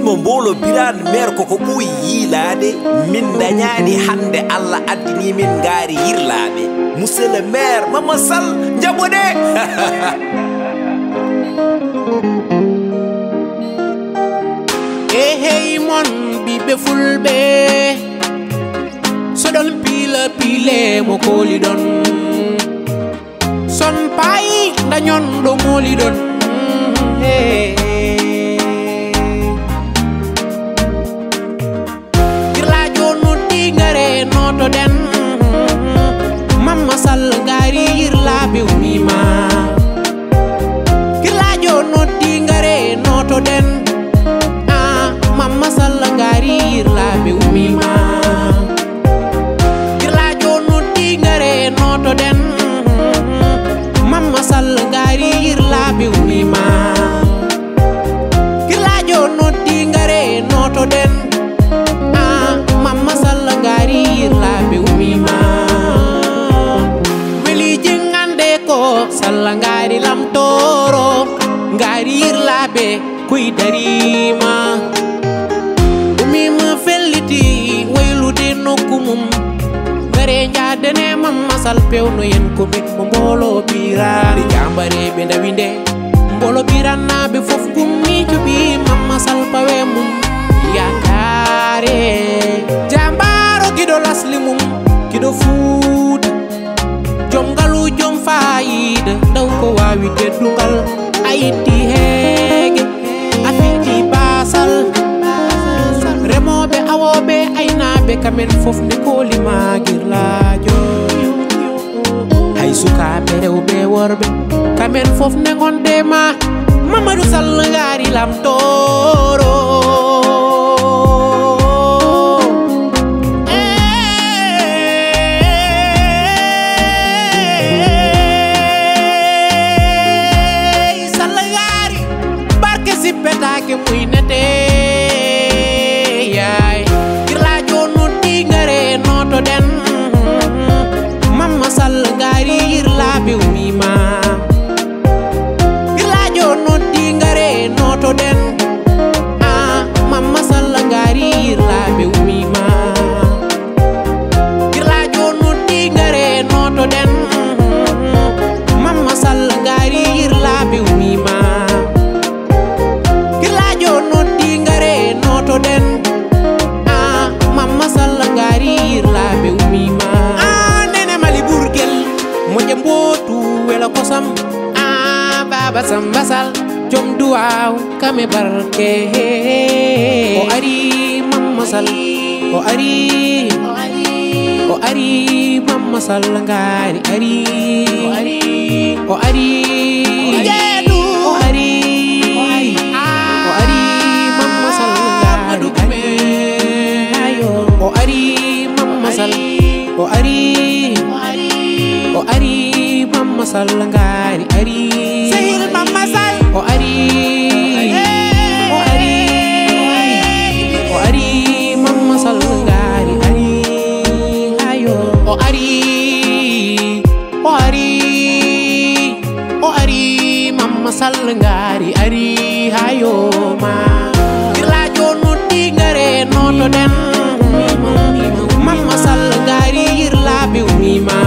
mo mbolo biran mer koko ɓuyi yiilade min dañani hande Allah addini min ngaari yirlaɓe monsieur le maire Mamadou Sall jaɓode hey mon ɓiɓɓe fulɓe soɗon piila piile mo kooli ɗon son payi dañon ɗo mooli ɗon girlajo noddi ngare noto ɗen Mamma Sall ngaari yirlaɓe umima girlajo noddi ngare noto ɗen Mamma Sall ngaari yirlaɓe umima girlajo noddi ngare noto ɗen Mamma Sall ngaari yirlaɓe umima girlajo noddi ngare noto ɗen Mamma Sall ngaari yirlaɓe umima weli jengande ko Sall ngaari lamtoro ngaari yirlaɓe koy darima umima felliti waylude nokkumum ngare jaadane Mamma Sall pewno yen ko min mo mbolo birani jambare ɓe ndawi nde mbolo birannaɓe fof gummi cuɓi Mamma Sall pawe mum yakare jambaro kiɗo lasli mum kiɗo Fuuta jom ngalu jom fayida daw ko wawi teddungal a yitti heege a fitti basal remoɓe awoɓe aynaɓe kamen fof nde kolima girlajo hay sukaɓe rewɓe worɓe kamen fof nde gondema Mamadou Sall ngaari lamtoro Sall ngaari barke sippetake muynete yaay girlajo noddi ngare noto ɗen Mamma Sall ngaari yirlaɓe umima girlajo noddi ngare noto ɗen Mamma Sall ngaari yirlaɓe umima girlajo noddi ngare noto ɗen Mamma Sall ngaari yirlaɓe umima girlajo noddi ngare noto ɗen Mamma Sall ngaari yirlaɓe umima nene mali ɓurgel moƴe mbotu wela kosam Baba Samba Sall jom duwaw kame barke o ari Mamma Sall o ari Mamma Sall ngaari ari o ari Mamma Sall ngaari o ari Mamma Sall o ari Mamma Sall ngaari ari sehil Mamma Sall o ari Mamma Sall ngaari ari hayo o ari Mamma Sall ngaari ari hayo ma girlajo noddi ngare noto ɗen Mamma Sall ngaari yirlaɓe umima